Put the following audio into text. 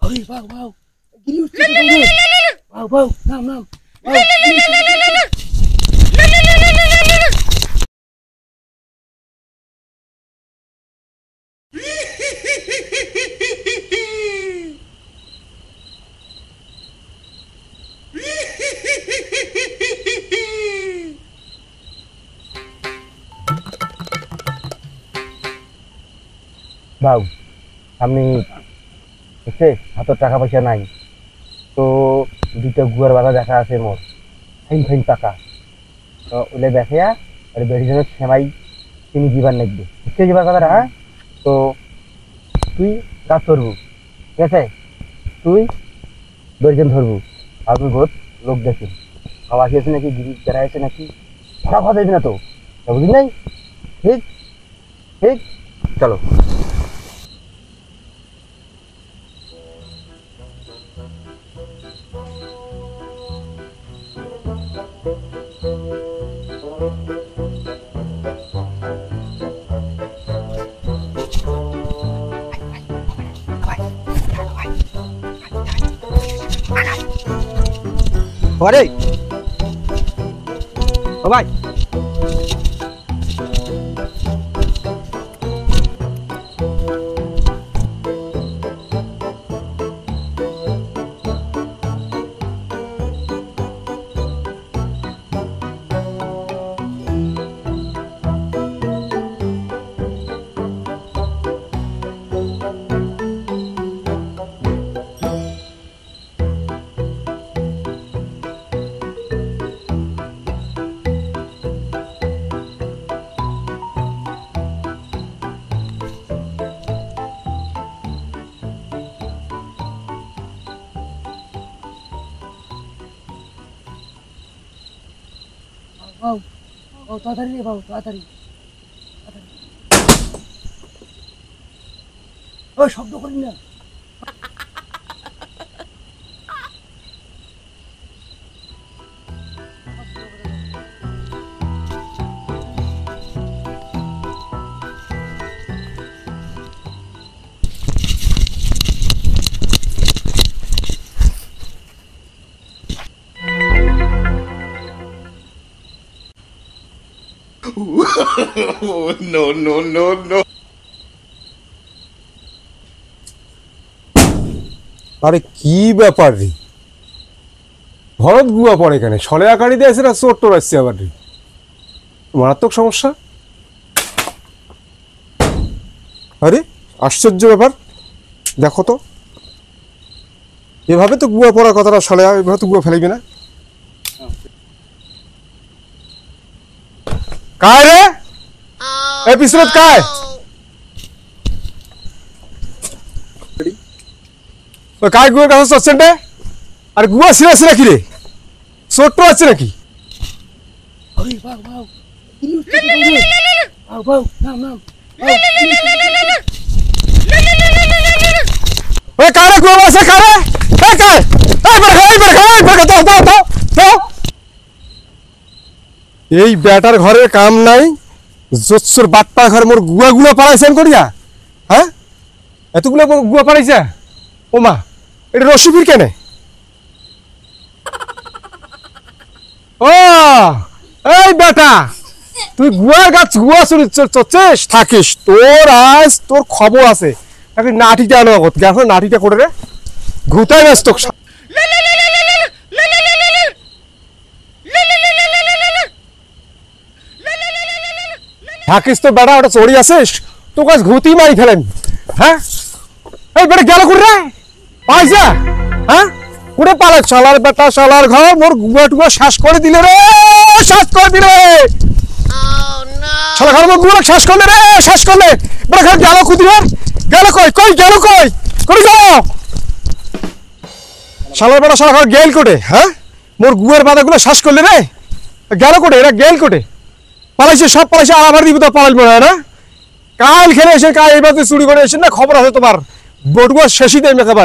Oi, wow. Gilius. Wow. Nam. Wow. বাবু আমি বুঝছে হাতের টাকা পয়সা নাই তো দুটো গুয়ার বাধা দেখা আছে মোর ফাইন টাকা তো ওলে দেখে আর বেড়িজনের সেমাই তিনি জীবন নেকবে বুঝছে জীবন কথাটা হ্যাঁ তো তুই কাজ করবু ঠিক আছে তুই বেড়িজন ধরবু আর তুই ঘর লোক দেখি খাওয়া খেয়েছে নাকি গিরি বেড়া আছে নাকি খারাপ খাওয়া যাবি না তো বুঝলি নাই ঠিক চলো Ore, oh ভাই Wow, তাড়াতাড়ি ওই শব্দ করি না No. আরে কি ব্যাপার রে ভরত গুয়া পড়ে এখানে সলে আকারি দিয়ে আসে না চোর টোর আসছে আবার রে মারাত্মক সমস্যা আরে আশ্চর্য ব্যাপার দেখো তো এভাবে তো গুয়া পড়ার কথাটা সলে এভাবে তো গুয়া ফেলাইবে না কায় রে এই পিছনত কায় কায় গুয়ার কাছে চচ্ছেন রে আর গুয়া ছিঁড়াছে নাকি রে চোট্ট আছে নাকি Oi, wow. Gilius. Wow. Nam. ওই কারে গুয়া আছে কারে এই কায় এই বের দাও এই ব্যাটার ঘরে কাম নাই জোৎসর বাটপা ঘর মোর গুয়াগুলো পাড়াইছেন করিয়া হ্যাঁ এতগুলো গুয়া পাড়াইছে ও মা এটা রশিফির কেনে ও এই বেটা তুই গুয়ার গাছ গুয়া চচ্ছিস থাকিস তোর খবর আছে এখন নাটিটা আনো এখন নাটিটা করে রে ঘুতাই ব্যস্ত থাকিস তো বেটা ওটা চড়ি আসিস তো গাছ ঘুতি মারি ফেলেন হ্যাঁ এই বেটা গেল করে রে পাইছা হ্যাঁ কুড়ে পালে শালার বেটা শালার ঘর মোর গুয়া টুয়া শ্বাস করে দিলে রে শালা ঘর মোর গুয়া শ্বাস করলে বেটা ঘর গেল কুদি রে গেল কই করে যাও শালার বেটা শালা ঘর গেল কোটে হ্যাঁ মোর গুয়ার বাধাগুলো শ্বাস করলে রে গেল কোটে এরা গেল কোটে পালাইছে সব পালাইছে আর আবার দিব তো পালাইব না কাল খেলে এসে কাল এইবার চুরি করে এসে না খবর আছে তোমার বটুয়া শেষই দেয় একেবারে